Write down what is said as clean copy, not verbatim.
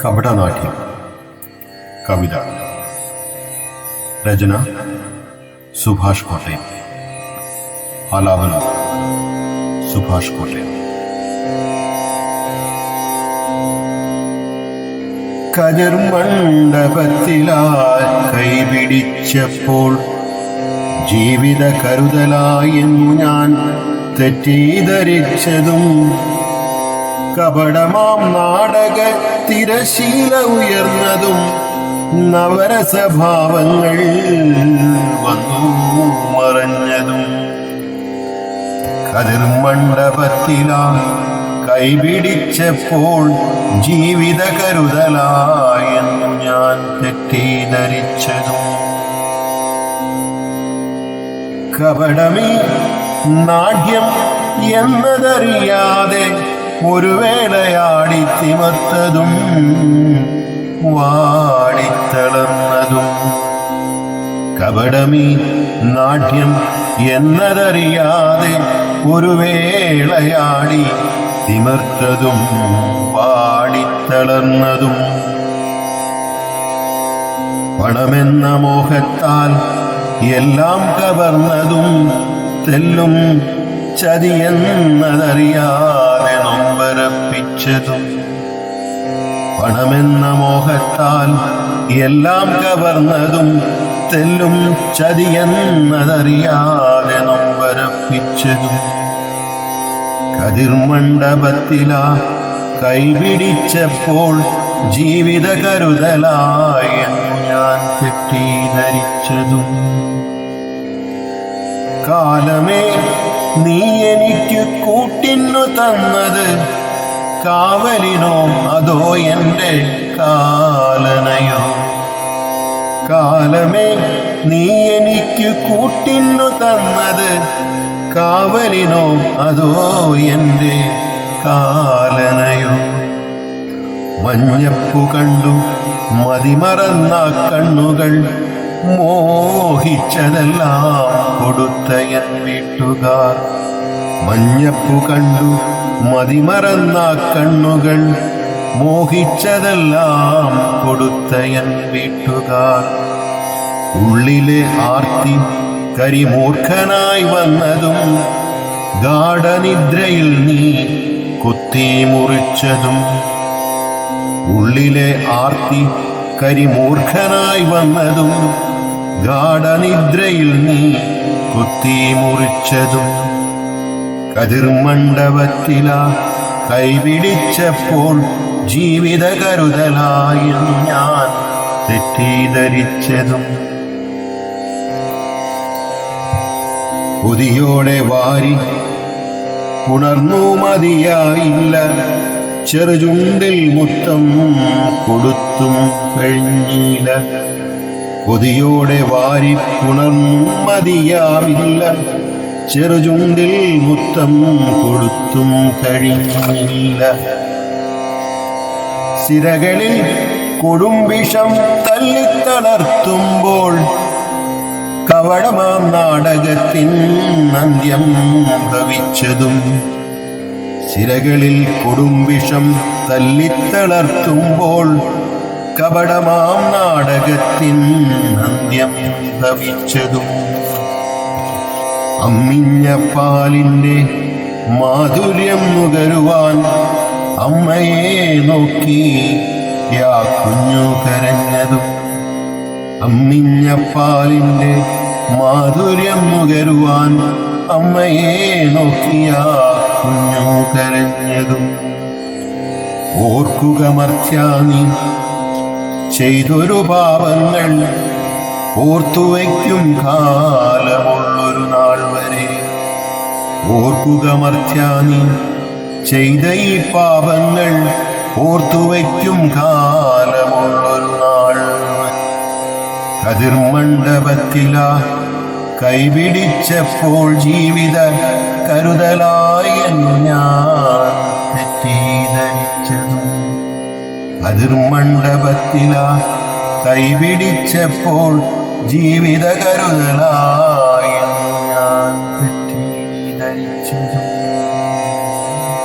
കപടനാട്യം. കവിത. രചന സുഭാഷ് കോട്ടയം. ആലാപനം സുഭാഷ് കോട്ടയം. കതിർമണ്ഡപത്തിലായി കൈപിടിച്ചപ്പോൾ ജീവിത കരുതലായെന്നു ഞാൻ തെറ്റിദ്ധരിച്ചതും കപടമാം നാടക തിരശീല ഉയർന്നതും നവരസഭാവങ്ങൾ വന്നു മറഞ്ഞതും കതിർമണ്ഡപത്തിലാ കൈപിടിച്ചപ്പോൾ ജീവിത കരുതലായെന്നു ഞാൻ തെറ്റിദ്ധരിച്ചതും കപടമീ നാട്യം എന്നതറിയാതെ ഒരു വേളയാടി തിമർത്തതും വാടിത്തളർന്നതും കപടമീ നാട്യം എന്നതറിയാതെ ഒരു വേളയാടി തിമർത്തതും വാടിത്തളർന്നതും പണമെന്ന മോഹത്താൽ എല്ലാം കവർന്നതും തെല്ലും ചതിയെന്നതറിയാതെ നൊമ്പരപ്പിച്ചതും പണമെന്ന മോഹത്താൽ എല്ലാം കവർന്നതും തെല്ലും ചതിയെന്നതറിയാതെ നൊമ്പരപ്പിച്ചതും കതിർമണ്ഡപത്തിലാ കൈപിടിച്ചപ്പോൾ ജീവിത കരുതലായെന്നു ഞാൻ തെറ്റിദ്ധരിച്ചതും കാലമേ നീ എനിക്ക് കൂട്ടിന്നു തന്നത് കാവലിനോ അതോ എൻ്റെ കാലനയോ കാലമേ നീ എനിക്ക് കൂട്ടിന്നു തന്നത് കാവലിനോ അതോ എൻ്റെ കാലനയോ മഞ്ഞപ്പു കണ്ടു മതിമറന്ന കണ്ണുകൾ മോഹിച്ചതെല്ലാം കൊടുത്തയൻ വീട്ടുകാർ മഞ്ഞപ്പു കണ്ടു മതിമറന്ന കണ്ണുകൾ മോഹിച്ചതെല്ലാം കൊടുത്തയൻ വീട്ടുകാർ ഉള്ളിലെ ആർത്തി കരിമൂർഖനായി വന്നതും ഗാഢനിദ്രയിൽ നീ കുത്തി മുറിച്ചതും ഉള്ളിലെ ആർത്തി കരിമൂർഖനായി വന്നതും ഗാഢനിദ്രയിൽ നീ കുത്തി മുറിച്ചതും കതിർമണ്ഡപത്തിലാ കൈപിടിച്ചപ്പോൾ ജീവിത കരുതലായെന്നു ഞാൻ തെറ്റിദ്ധരിച്ചതും കൊതിയോടെ വാരി ഉണർന്നു മതിയായില്ല ചെറുചുണ്ടിൽ മുത്തം കൊടുത്തും കഴിഞ്ഞില്ല കൊതിയോടെ വാരി ഉണർന്നു മതിയാവില്ല ചെറുചുണ്ടിൽ മുത്തം കൊടുത്തും കഴിഞ്ഞില്ല സിരകളിൽ കൊടുംവിഷം തല്ലിത്തളർത്തുമ്പോൾ കവടമാം നാടകത്തിൻ അന്ത്യം ഭവിച്ചതും സിരകളിൽ കൊടുംവിഷം തല്ലിത്തളർത്തുമ്പോൾ കപടമാം നാടകത്തിൻ അന്ത്യം ഭവിച്ചതും അമ്മിഞ്ഞ പാലിൻ്റെ മാധുര്യം നുകരുവാൻ അമ്മയെ നോക്കി യാ കുഞ്ഞു കരഞ്ഞതും അമ്മിഞ്ഞ പാലിൻ്റെ മാധുര്യം നുകരുവാൻ അമ്മയെ നോക്കിയ കുഞ്ഞു കരഞ്ഞതും ഓർക്കുക മർത്യാനി ചെയ്തൊരു പാപങ്ങൾ ഓർത്തുവയ്ക്കും കാലമുള്ളൊരു നാൾ വരെ ഓർക്കുക മർത്യാനി ചെയ്ത ഈ പാപങ്ങൾ ഓർത്തുവയ്ക്കും കാലമുള്ളൊരു നാൾ കതിർമണ്ഡപത്തിലാ കൈപിടിച്ചപ്പോൾ ജീവിത കരുതലായെന്നു ഞാൻ തെറ്റിദ്ധരിച്ചതും കതിർമണ്ഡപത്തിലാ കൈപിടിച്ചപ്പോൾ ജീവിത കരുതലായെന്നു ഞാൻ തെറ്റിദ്ധരിച്ചതും